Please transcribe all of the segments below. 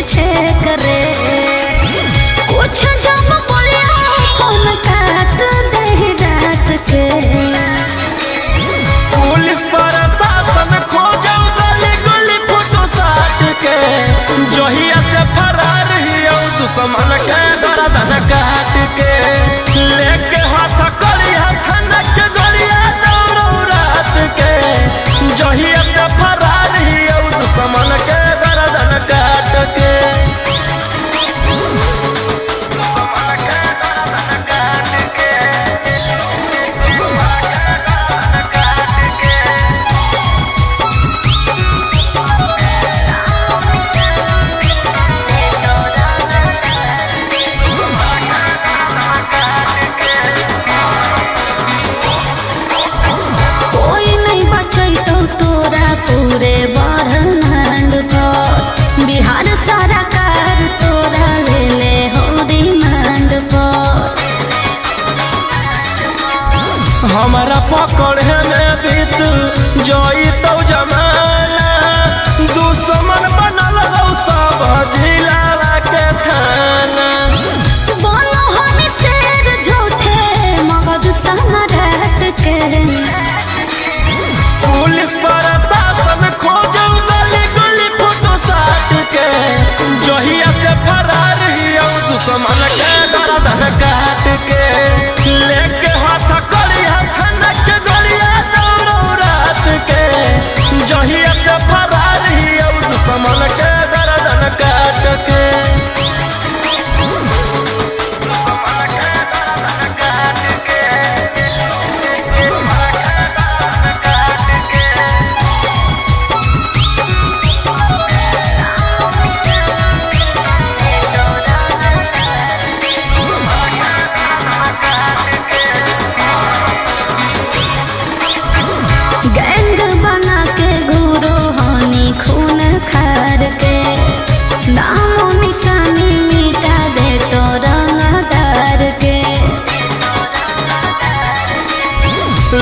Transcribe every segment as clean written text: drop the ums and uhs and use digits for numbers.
पीछे करे कुछ जब बोलिया हम काट दे डांट के पुलिस प्रशासन खोजो गली गली फोटो साट के जहिया से फरार हियो दुश्मन के गर्दन काट के लेके हाथ करिया खनक गलिया दौड़ो रात के जहिया से फरार हियो दुश्मन के गर्दन काट के पूरे ब्रह्मांड पर बिहार सरकार तोरा ले ले हो डिमांड पर हमारा पकड़े में बीत जोई तो जमाना दुश्मन बनल हो सब जिला के थाना बोलो हम शेर झूठे मगध सम्राट के पुलिस प्रशासन खोजो गली गली फोटो साट के जहिया से फरार हियो दुश्मन के गर्दन काट के लेके हाथ करिया खनक गलिया दौड़ो रात के जहिया से फरार हियो दुश्मन के गर्दन काट के गैंग बना के गुरु होनी खून खार के नामो निशानी मिटा दे तो रंगदार के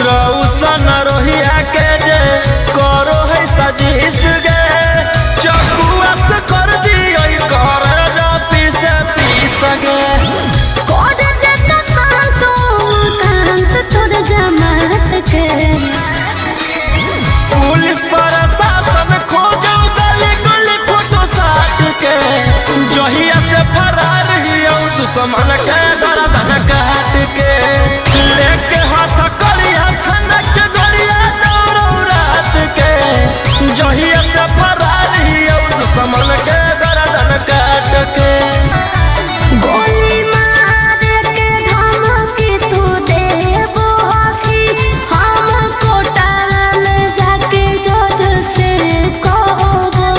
रौशन रोहिया के जे करो है सजीस गे चकुआ से कर दियो कर पीस पीस गे कोड दे तो शांतो कांत तोर जमात के पुलिस प्रशासन खोजो गली गली फोटो साट के जहिया से फरार हियो दुश्मन के गर्दन काट के लेके हाथ करिया खनक गलिया दौड़ो रात के जहिया से फरार हियो दुश्मन के गर्दन काट के गोली मार के धमकी तू देबो आखी हम कोटा में जाके जज से कहबो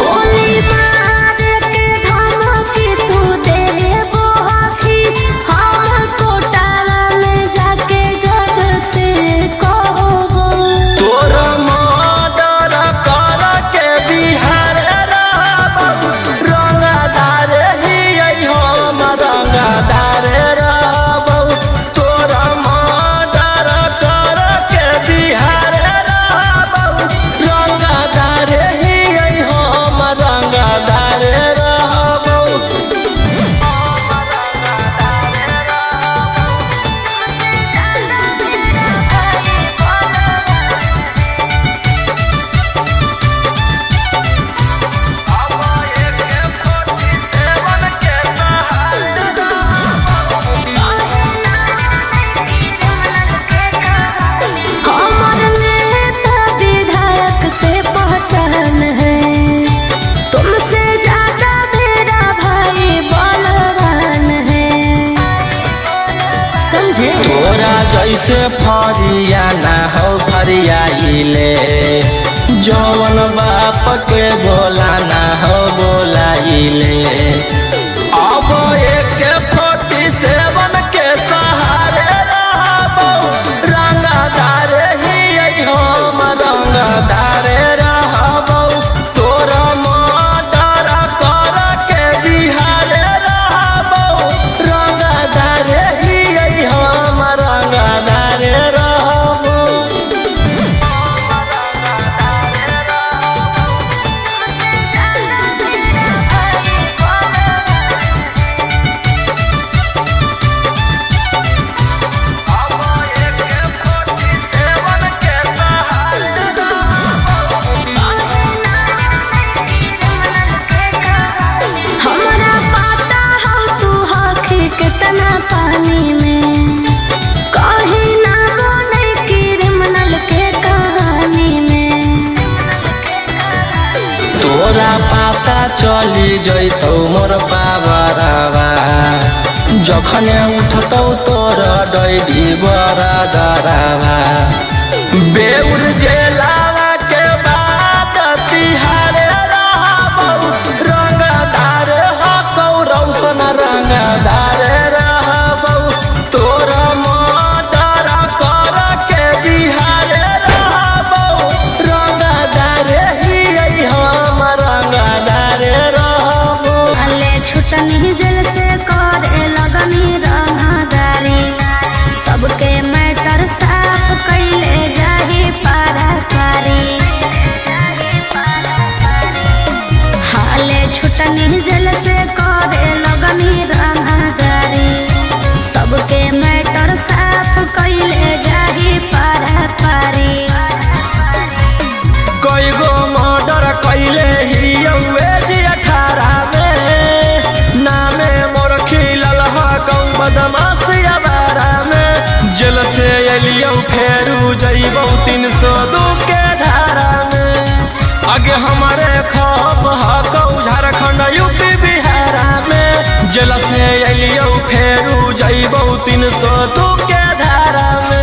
गोली मार के धमकी तू देबो आखी हम कोटा में जाके जज से कहबो तोर मर्डर कर के बिहार रहबो रंगदार हियै हम रंगदार रहबो तोर मर्डर कर के बिहार रहबो रंगदार हियै हम रंगदार रहबो हमर नेता विधायक से पहचान है तुमसे ज्यादा मेरा भाई बलवान है समझे तोरा जैसे फरिया ना हो फरियाइले जौन बाप के बोला ना हो बोलाइले अब एक 47 के सहारे रहबो रंगदार हियै हम रंगदार रहबो तोरा मर्डर कर के बिहार रहबो रंगदार हियै हम रंगदार रहबो पानी में कहीं ना बने क्रिमिनल के कहानी में। तोरा पता चली जैतौ मोर पावरवा जखने उठतौ तोर डैडी बड़ा दरवा। बेउर जेलावा के बाद तिहारे रहबौ रंगदार हकौ रौशन रंगदार रहबौ। तोरा मर्डर कर के बिहारे रहबौ रंगदार ही हम रंगदार रहबौ। अले छुटनी जेल से करे लगनी रंगदारी सबके मैटर साफ कैले जाही पारा पारी। हाले छुटनी जेल से करे लगनी रंगदारी सबके मैटर साफ कैले जाही पारा पारी। कई गो मर्डर कैले ही 18 में नामे मोर खिलल हकौ बदमाशिया बारा में। जेल से एलियौ फेरू जइबौ 302 के धारा में। आगे हमारे खप हकौ झारखंड यूपी बिहारा में। जेल से एलियौ फेरू जइबौ 302 के धारा में।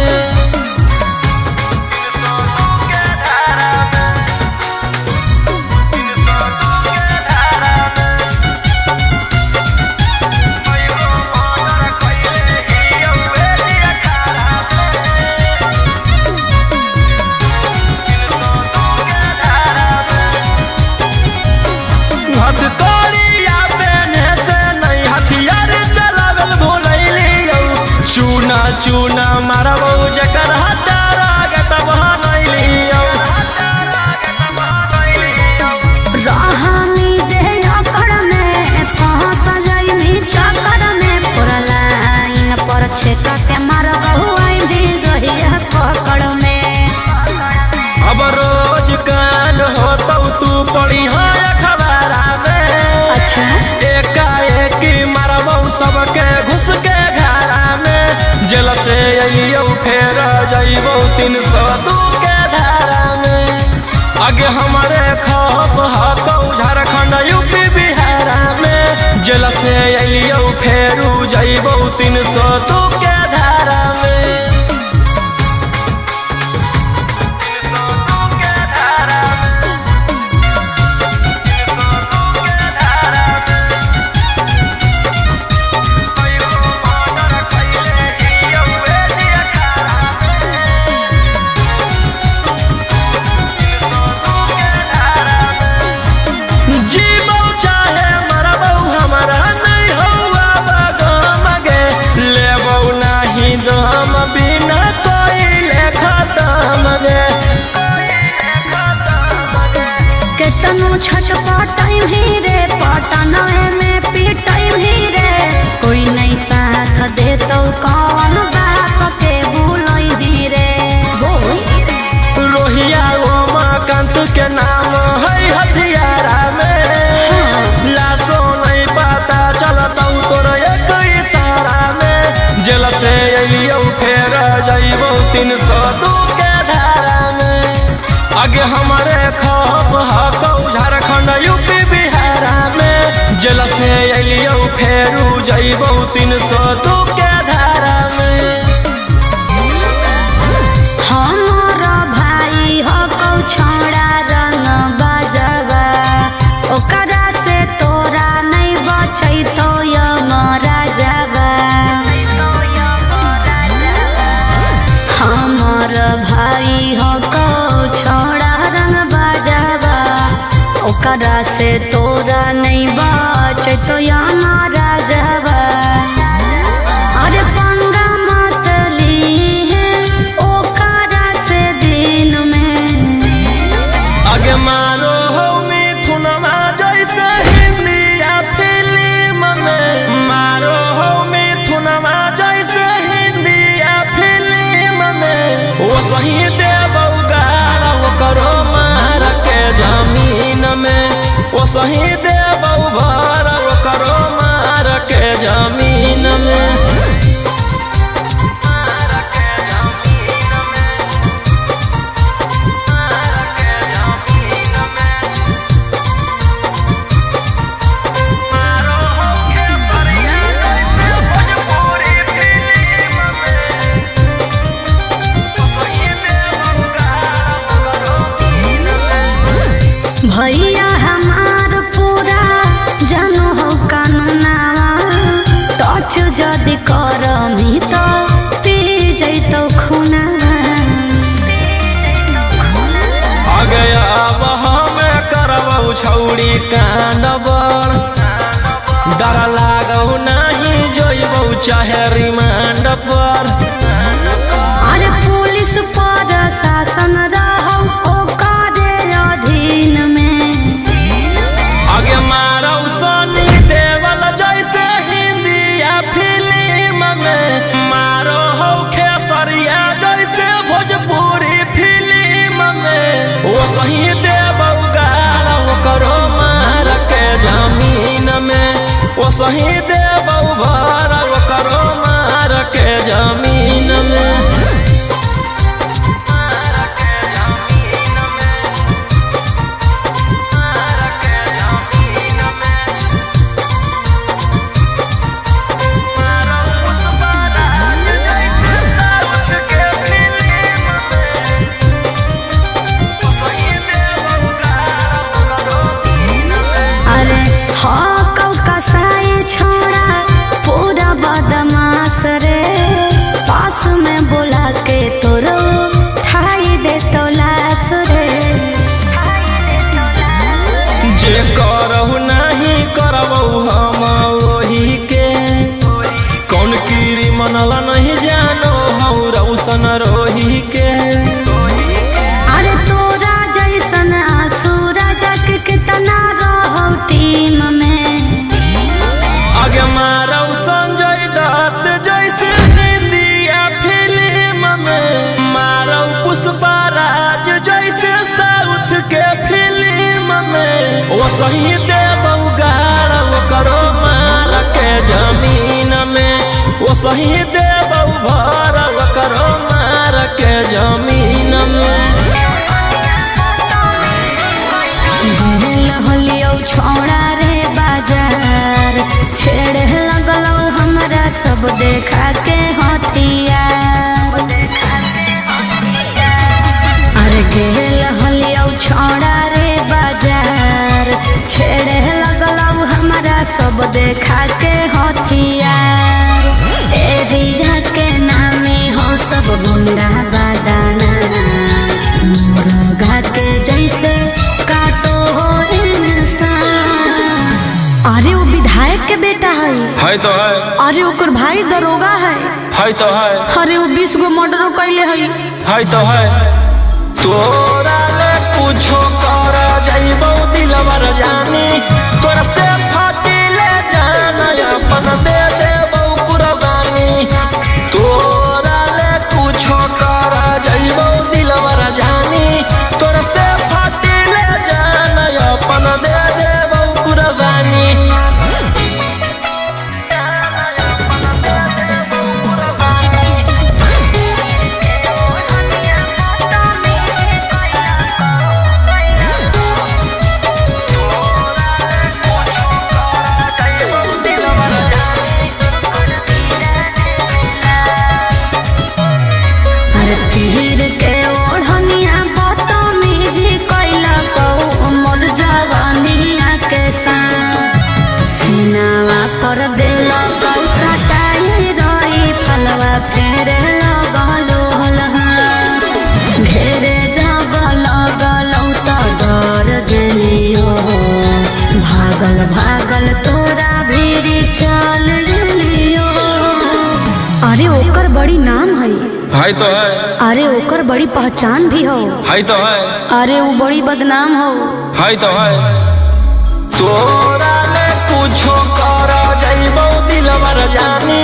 हथकड़िया पेने से नहीं हथियार चलावल भूलैलियौ। चूना चूना मारबौ जकर हटारा गट बनैलियौ। रहनी जे अकड़ में फंस जाइनी चक्कर में पूरा लाइन पर छेका के मारबहु आइनी जहिया पकड़ में। अब रोज कान होतौ तू पढ़ी अखबारा में। अच्छा एकाएक मारबौ सबके घुस के घरा में। जेल से अइयौ फेर जइबौ 302 के धारा में। आगे हमारे खप हकौ झारखंड यूपी बिहारा में। जेल से अइयौ फेरू जइबौ 302 के धारा में। जीबौ चाहे मरबौ हमरा नहीं हौआ बगम गे। लेबौ नहीं दम बिना कोइले खत्म गे। केतनो छटपटाई भी रे पटनाए में पिटाई भी रे कोई नहीं साथ देतौ कौन बाप के भूलई भी रे। रोहिया उमाकांत के नाम है हथियारा में। लाशो नहीं पता चलतौ तोर एक इशारा में। जेल से अइयौ फेर जइबौ 302 के धारा में। आगे हमारे खप हकौ झारखंड यूपी बिहारा में। जेल से अइयौ फेरू जइबौ 302 के धारा में। हमारा भाई हकौ छोड़ा रंग बजवा ओकरा से तोरा नहीं बचैतो यमरा जवा। हमर भाई हकौ छोड़ा रंग बजवा ओकरा से तोरा नहीं बचैतो यमरा जवा। अरे पंगा मत लीहे ओकरा से दिन में। आगे मारो हो मिथुनमा जैसे हिंदिया फिल्म में। मारो हो मिथुनमा जैसे हिंदिया फिल्म में। वो सही देबौ गारा ओकरो मार के जमीन में। वो सही देबौ भर ओकरो मार के जमीन में। कांड बड़ डर लागौ नहीं जोइबौ चाहे रिमांड पर। अरे पुलिस पर शासन रहौ ओकरे अधीन में। आगे मारौ सनी देवल जैसे हिंदिया फिल्म में मारो हो खेसरिया जैसे भोजपुरी फिल्म में। वो सही देवौ गाल ओकरो मार के जमीन में। वो सही देवौ भर ओकरो मार के जमीन में। पास में बोला के तोरो ठाई दे तो लाश रे। जे करहु नहीं करबौ हम वही के। कौन कीरी मनला नहीं जानो हौ रौशन रोही के। अरे तोरा जैसन आसुरा जग कितना रहो टीम में। आगे मारौ संजय दत्त जैसे हिंदिया फिल्म में। मारौ पुष्पराज जैसे साउथ के फिल्म में। वो सही देवौ गाल ओकरो मार के जमीन में। वो सही देवौ भर ओकरो मार के जमीन में। होलियो छोड़ा रे बाजार छेड़े लगलौ हमरा सब देखा के हथियार। अरे गेल होलियो छोड़ा रे बाजार छेड़े लगलौ हमरा सब देखा के हथियार। एरिया के नामे हो सब गुंडा बादाना मुर्गा के जैसे काटो हो इंसान। अरे वो विधायक के बेटा है तो है। अरे ओकर भाई दरोगा है तो है। अरे वो 20 गो मर्डर कैले है तो है। तोरा ले कुछो कर जाइबौ दिलवर जानी। तोरा से फाटी ले जाना अपन दे देबौ कुर्बानी। तोरा ले कुछो कर जाइबौ दिलवर जानी। तोरा से फाटी ले जाना अपन दे देबौ कुर्बानी। तीर के ओढ़निया बदतमीजी कैला कौ मोर जवानिया के साथ। सीनावा पर दिल कौ सटाई रही फलवा फेरे लगलो घेरे जब लगलौ त डर गेलियो। भागल भागल तोरा भीरी चल गेलियो। अरे ओकर बड़ी नाम है तो है। अरे ओकर बड़ी पहचान भी हो तो है। अरे वो बड़ी बदनाम हो तो है। तोरा ले कुछो कर जाइबौ दिलवर जानी।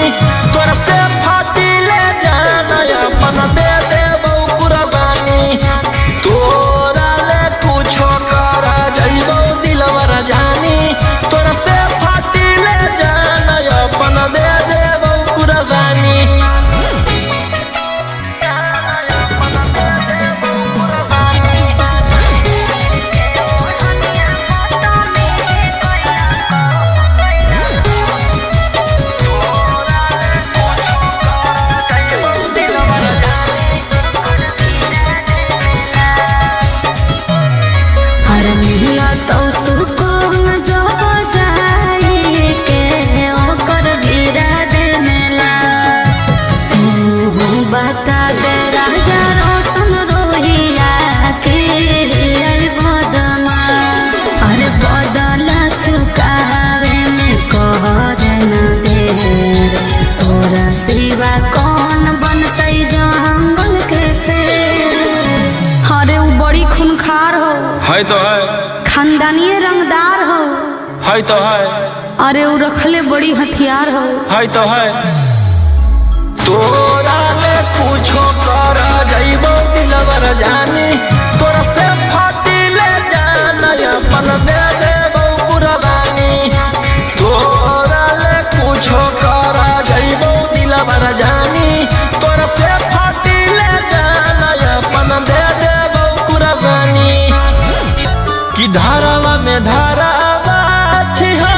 तोरा से फाटी ले जाना अपन दे देबौ कुर्बानी। तोरा ले कुछो कर जाइबौ दिलवर जानी। तोरा से फाटी ले जाना अपन दे देबौ कुर्बानी। बा कौन बनते जंगल के शेर। अरे वो बड़ी खूंखार हो है तो है, खानदानी रंगदार हो है तो है, अरे वो रखले बड़ी हथियार हो है तो है। तोरा ले कुछो कर जाइबो दिलवर जानी, तोरा से फाटी ले जाना अपन दे देबो कुर्बानी। तोरा ले कुछो कर जाइबो दिलवर जानी, तोरा से फाटी ले जाना अपन दे देबो कुर्बानी। कि धारावा में धारावा छिहा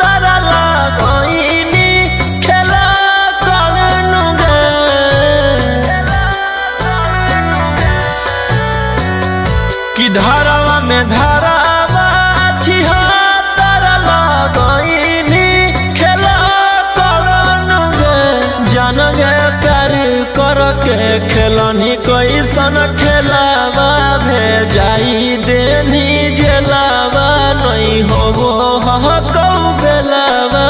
तारा लगोइनी खेला करनु गे। कि धारावा में धारावा छिहा तारा लगोइनी खेला करनु गे। जान गे प्यार कर के खेलनी कैसन खेलावा भेजाई देनी जेलावा नहीं होबो कौ बेलावा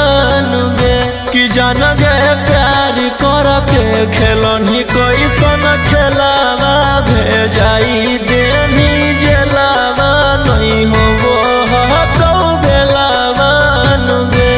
नुगे। कि जान गे प्यार कर के खेलनी कैसन खेलावा भेजाई देनी जेलावा नहीं होबो कौ बेलावा नुगे।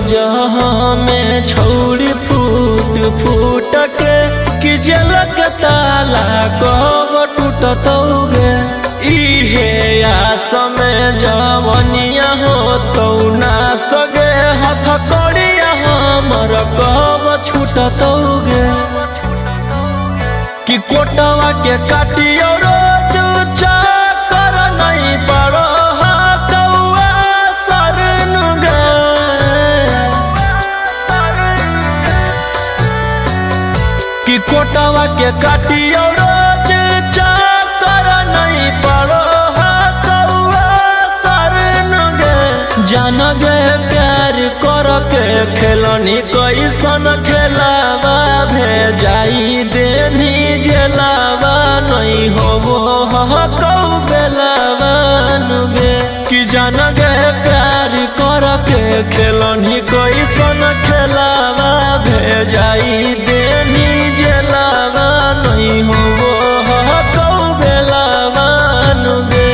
जहाँ में छौड़ी फूट फूट के कि जलक ताला कब टूटतौगे। इहे आस में जवनिया हो तो ना सगे हथ कड़िया हमर कब छूटतौगे। कि कोटवा के काटियो रोज चाकर नहीं पड़ो कि कोटवा के काटियो रोज चाकर नहीं पड़ो कौआ सरन गे। जान गे प्यार कर के खेलनी कैसन खेलावा भेजाई देनी जेलावा नहीं होबो कौ बेलावा नुगे। कि जान गे प्यार कर के खेलनी कैसन खेलावा भेजाई देनी जेलावा नहीं होबो कौ बेलावा नुगे।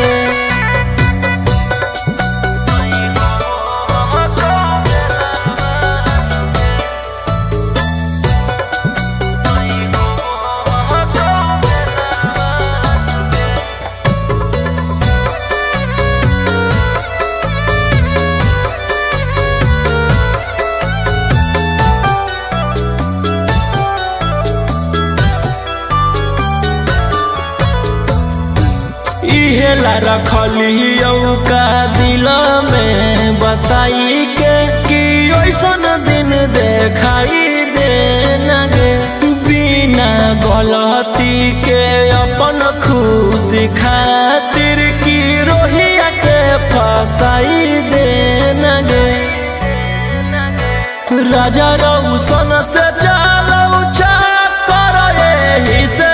इहेला रखली का दिल में बसाई के कि ओइसन दिन देखाई देना गे। बिना गलती के अपन खुशी खातिर की रोहिया के फसाई देना गे। राजा रौशन से चलऊ चाकर एही से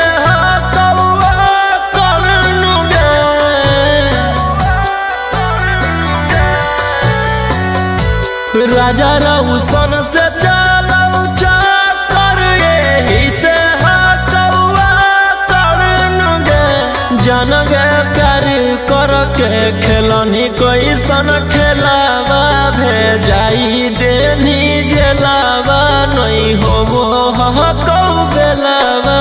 राजा रौशन से चलऊ चाकर एही से कौआ करनु गे। जान गे प्यार कर के खेलनी कैसन खेलावा भेजाई देनी जेलावा नहीं होबो कौ बेलावा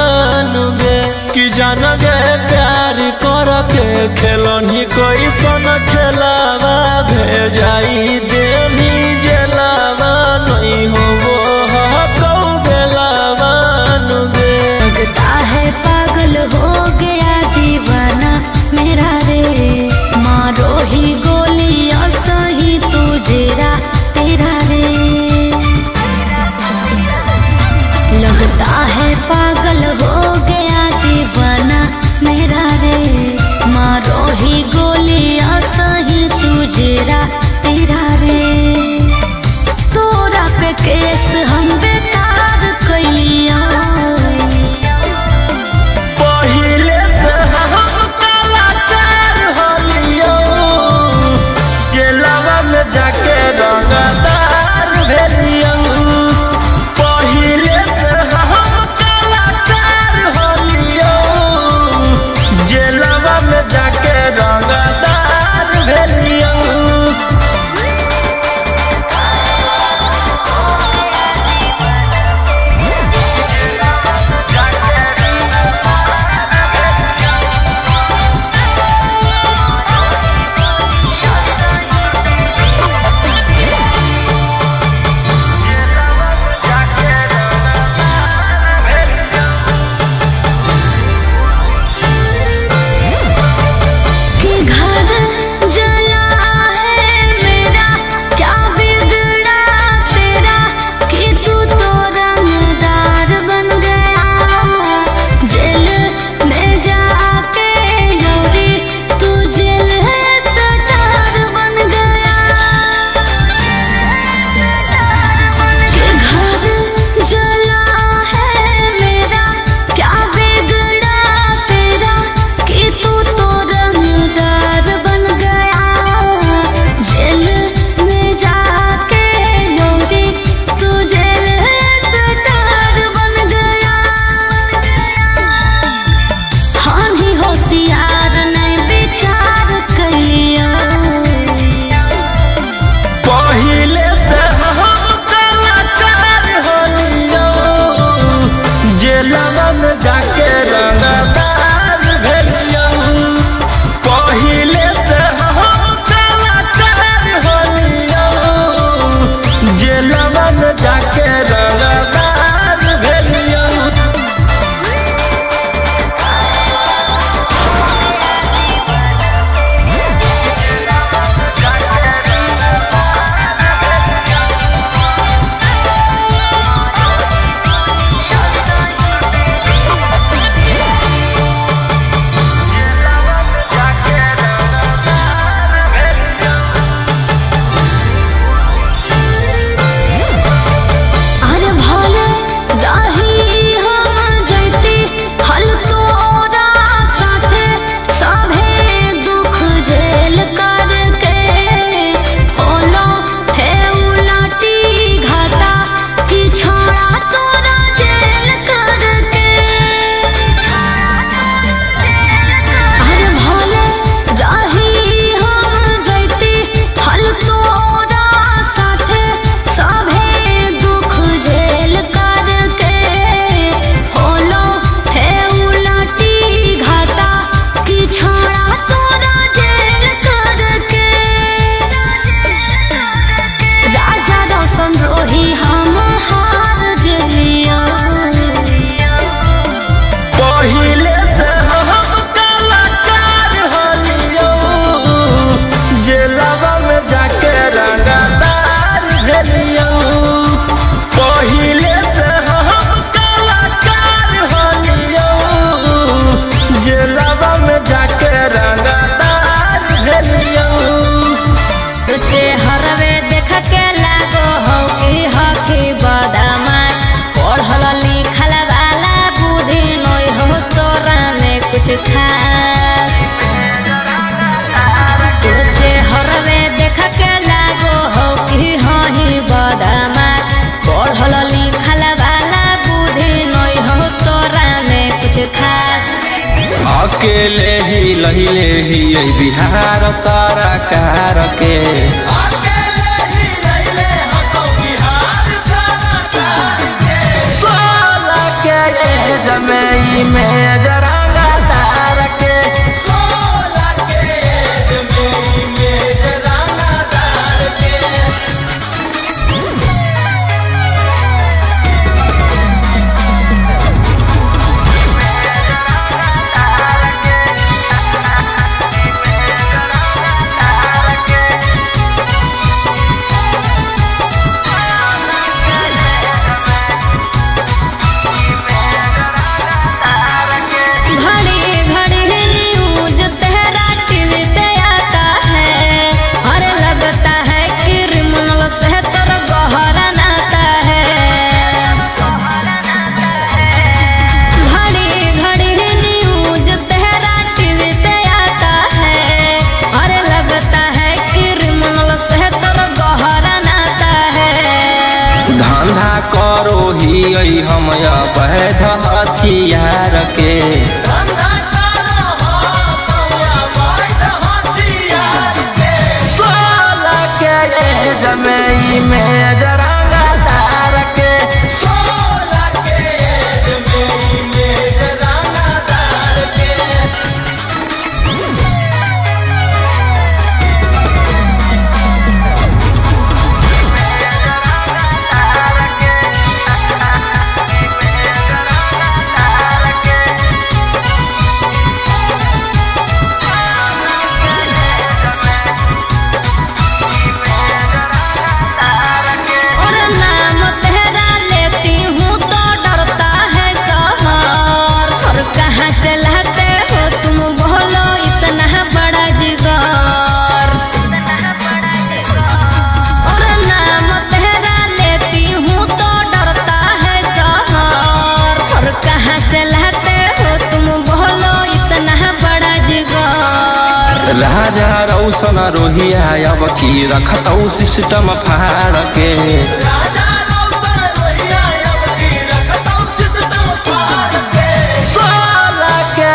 नुगे। कि जान गे प्यार कर के खेलनी कैसन खेलावा भेजाई देनी जेलावा नहीं होबो कौ बेलावा नुगे। लगता है पागल हो गया दीवाना मेरा रे, मारो ही गोलियां सही तुझेरा तेरा रे। लगता है पागल हो गया दीवाना मेरा रे, मारो ही गोलियां सही तुझेरा तेरा रे। जाके रंगदार भेलियो। चेहरवे देख के लागो हो कि हकी बदमाश पढ़ल लिखल वाला बुद्धि नहीं हो तोरा में कुछ खास। चेहरवे देख के लागो हो कि हही बदमाश पढ़ल लिखल वाला बुद्धि नहीं हो तोरा में कुछ खास। अकेले ही लहिले ही बिहार सारा कार के सोला के जमई में जरांगा तार के सोला के जमई में जरांगा तार के। करो ही हम अवैध हथियार के सोला के जमई में जरांगा तार के सोला के जमई में जरांगा तार के। राजा रौशन रोहिया अब की रखतौ सिस्टम फाड़ के सोला के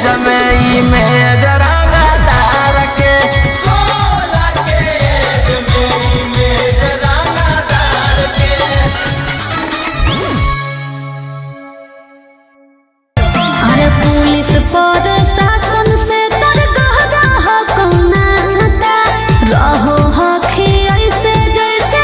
जमई में जरांगा तार के सोला के जमई में जरांगा तार के। अरे पुलिस पर शासन से रहो हखी ऐसे जैसे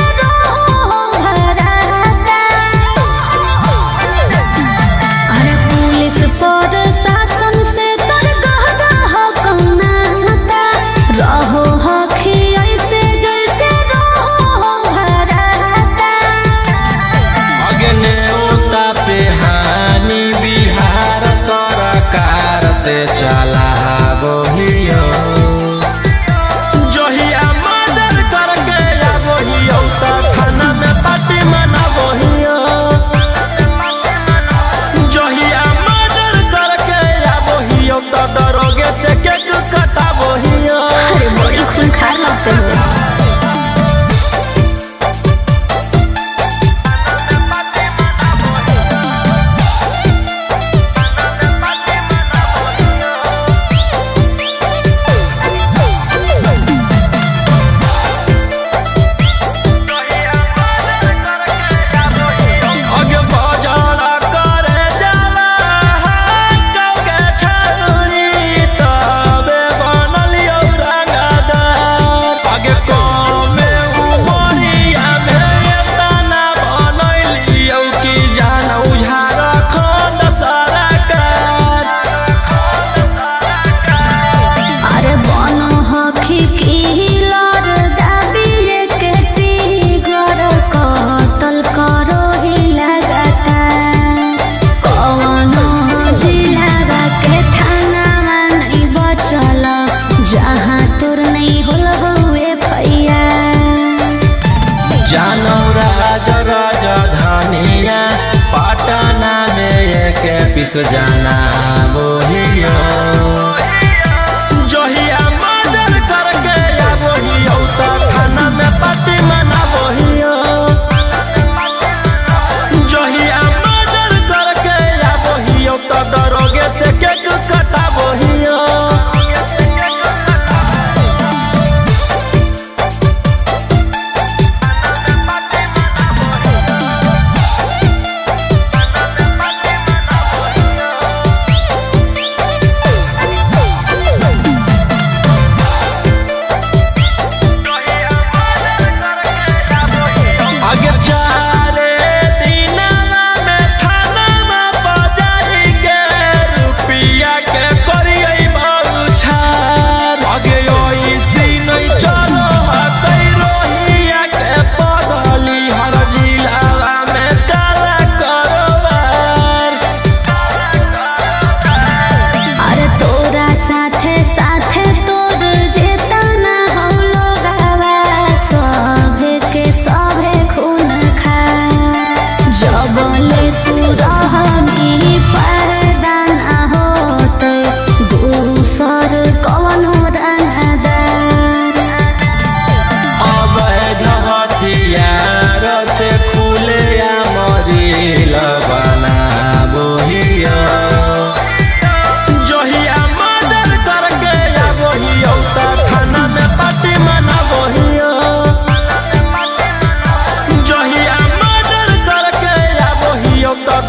पिस जाना बोहियो जहिया मर्डर करके या बोहियो तो थाना में पार्टी मना बोहियो जहिया मर्डर करके या बोहियो तो दरोगे से केक कटा बोहियो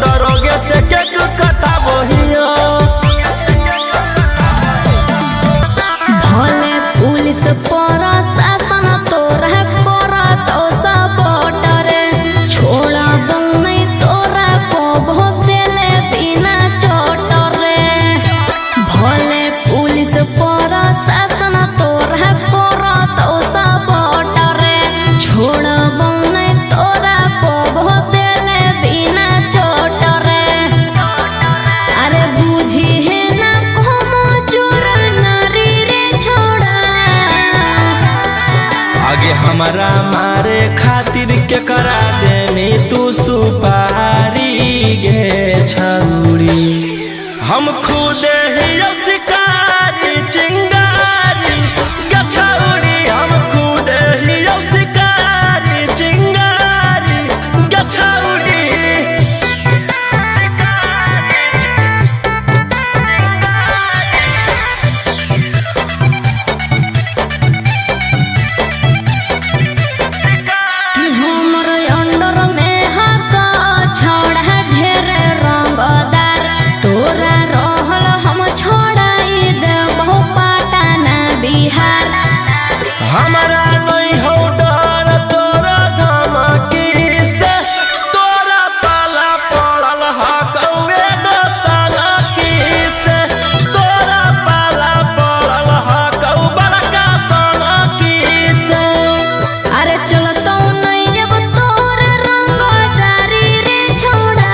दरोगे से केक कटा बोहियो भले पुलिस प्रशासन तोरा करा तो सपोर्ट रे छोड़ा नहीं तोरा को भोग देले बिना चोट रे भले पुलिस प्रशासन तोरा करा तो सपोर्ट रे छोड़ा नहीं तोरा को भोग देले बिना चोट रे अरे बुझी है ना कोमो चोर नारी रे छोड़ा आगे हमारा मारे खातिर के करा दे में तू सुपारी गे छौरी हम खुद ही शिकारी चिंगारी गे छौरी हम खुद ही शिकारी चिंगारी गे छौरी हमारा नहीं हो डर तोरा धमकी से तोरा पाला पड़ल हकौए साला की से तोरा पाला पड़ल हकौ बड़का साला की से अरे चलतो नहीं जब तोर रंगदारी रे छोड़ा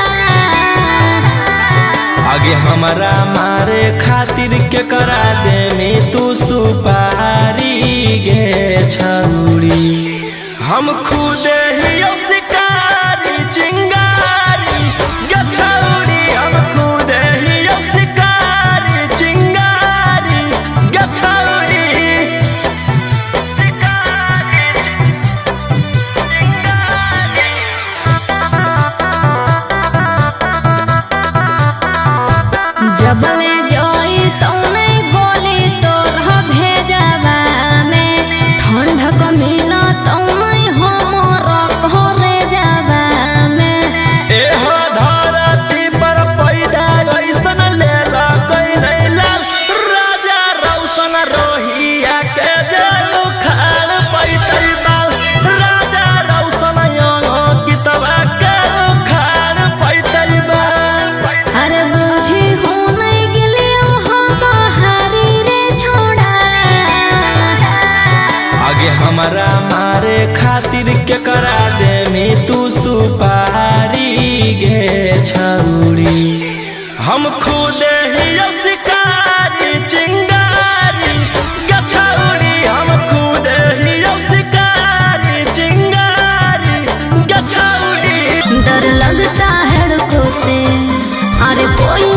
आगे हमारा मारे खातिर के करा दे में तू सुपारी गे छौरी हम खुद ही शिकारी चिंगारी गे छौरी हम खुद ही शिकारी चिंगारी गे छौरी जबले जोई तो नहीं गोली तोर भेजवा में ठंडक मिला तो नहीं हमर घरे जावा में एहो धरती पर पैदा ऐसन लेला कोई नहीं लाल राजा रौशन रोहिया के जेल उखाड़ पैतै बाल राजा रौशन कितवा के उखाड़ पैतै बाल अरे बुझी हो नहीं गेलियो हम बहारी रे छोड़ा आगे हमारा मारे खातिर के करा दे में तू सुपारी गे छौरी हम खुद ही शिकारी चिंगारी गे छौरी हम खुद ही शिकारी चिंगारी गे छौरी डर लगता है रुको से अरे कोई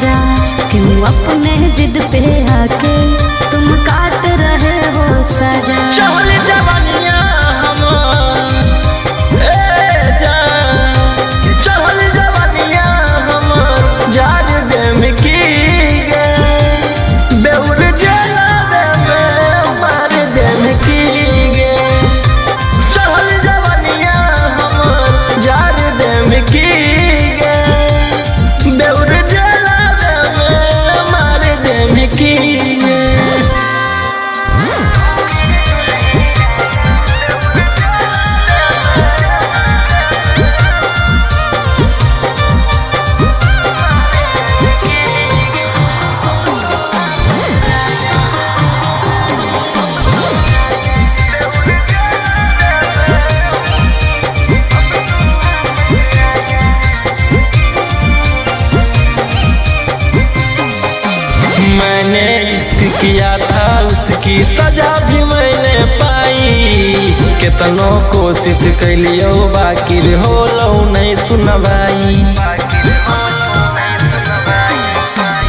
सजा, क्यों अपने जिद पे आके तुम काट रहे हो सजा। चहल जवानिया हमार चहल जवानिया हमार जार दे में की गे, बेउर जलावे में मार दे में की गे। चहल जवानिया हमार जार दे में की गे, बेउर जलावे में मार दे में की गे। मैंने इश्क किया था उसकी सजा भी मैंने पाई, कितनों कोशिश कैलियो बाकी हो लो नहीं सुनवाई।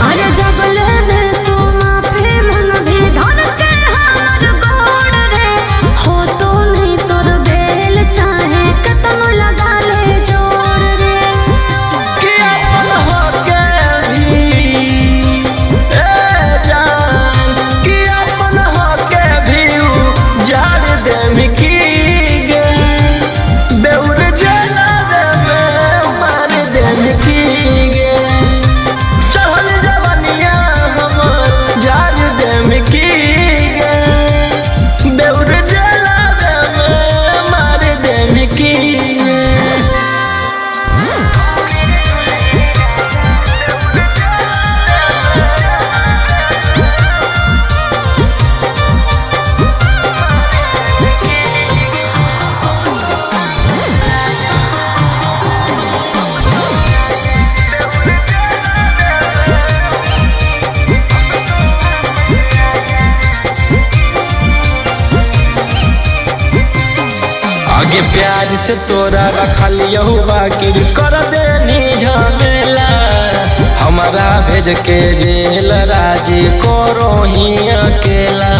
अरे जबले में तू माफी मन भी धन के हमर गोड़ रे, हो तो नहीं तोर बेल चाहे कतनो लगा ले जोड़ रे। कि अपन होके भी जान, कि अपन होके भी जाड़ दे मिकी गे, बेउर जलावे में मार दे मिकी गे। चहल जवानिया हमार जार दे मिकी गे, बेउर जलावे में मार दे मिकी गे। आगे प्यार से तोरा रखल यहू बाकी कर देनी झमेला, हमारा भेज के जेल राजी करो ही अकेला।